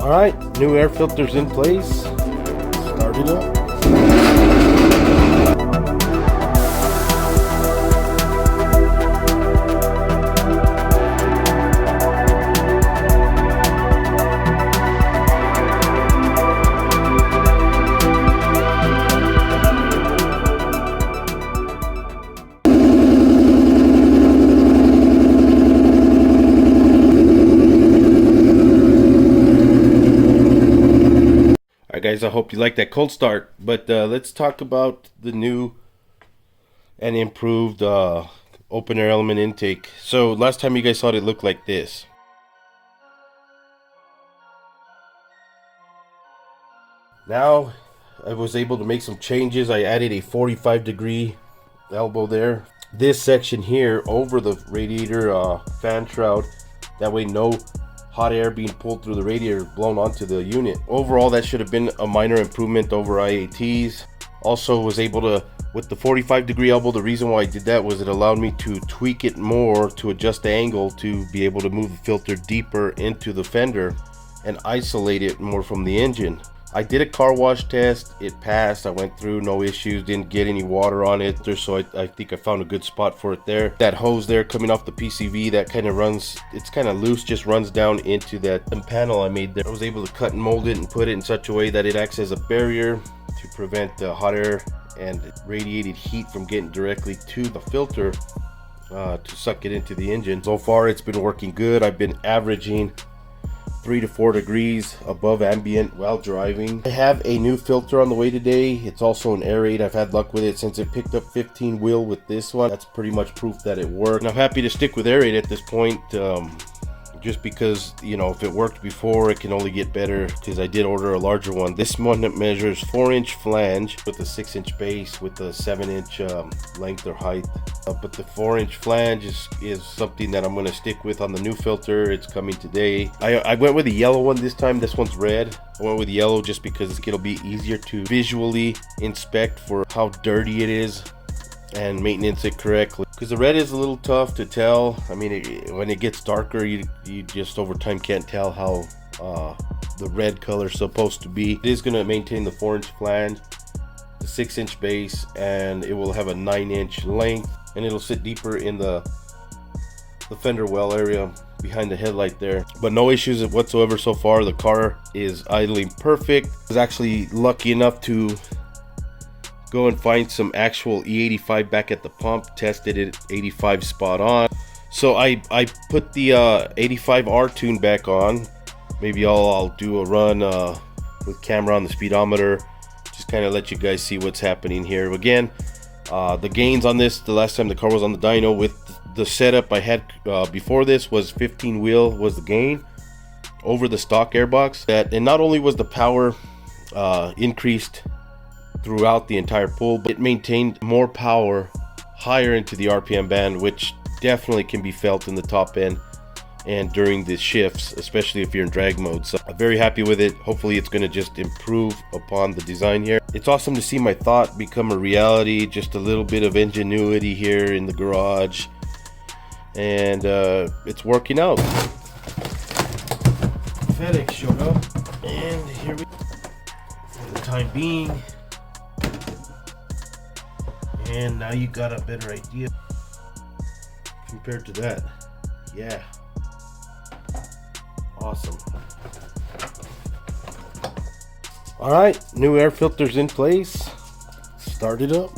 Alright, new air filters in place. Start it up. Alright guys, I hope you like that cold start, but let's talk about the new and improved open air element intake. So last time you guys saw it, it looked like this. Now I was able to make some changes. I added a 45-degree elbow there. This section here over the radiator fan shroud, that way no hot air being pulled through the radiator blown onto the unit. Overall, that should have been a minor improvement over IATs. Also was able to, with the 45-degree elbow, the reason why I did that was it allowed me to tweak it more to adjust the angle to be able to move the filter deeper into the fender and isolate it more from the engine. I did a car wash test, it passed, I went through, no issues, didn't get any water on it, so I think I found a good spot for it there. That hose there coming off the PCV, that kind of runs, it's kind of loose, just runs down into that panel I made there. I was able to cut and mold it and put it in such a way that it acts as a barrier to prevent the hot air and radiated heat from getting directly to the filter to suck it into the engine. So far it's been working good. I've been averaging 3 to 4 degrees above ambient while driving. I have a new filter on the way today. It's also an aerate. I've had luck with it since it picked up 15 wheel with this one. That's pretty much proof that it worked. And I'm happy to stick with aerate at this point, just because, you know, if it worked before, it can only get better, because I did order a larger one. This one that measures 4-inch flange with a 6-inch base with a 7-inch length or height. But the 4-inch flange is something that I'm going to stick with on the new filter. It's coming today. I went with a yellow one this time. This one's red. I went with yellow just because it'll be easier to visually inspect for how dirty it is and maintenance it correctly, because the red is a little tough to tell. I mean, when it gets darker, you just over time can't tell how the red color is supposed to be. It is going to maintain the 4-inch flange, the 6-inch base, and it will have a 9-inch length, and it'll sit deeper in the fender well area behind the headlight there. But no issues whatsoever so far. The car is idling perfect. I was actually lucky enough to go and find some actual E85 back at the pump, tested it 85 spot on. So I put the 85R tune back on. Maybe I'll do a run with camera on the speedometer, just kind of let you guys see what's happening here. Again, the gains on this, the last time the car was on the dyno with the setup I had before this, was 15 wheel was the gain over the stock airbox. And not only was the power increased throughout the entire pull, but it maintained more power higher into the RPM band, which definitely can be felt in the top end and during the shifts, especially if you're in drag mode. So I'm very happy with it. Hopefully it's going to just improve upon the design here. It's awesome to see my thought become a reality. Just a little bit of ingenuity here in the garage, and it's working out. FedEx showed up, and here we, for the time being. And now you got a better idea compared to that. Yeah. Awesome. Alright, new air filters in place. Start it up.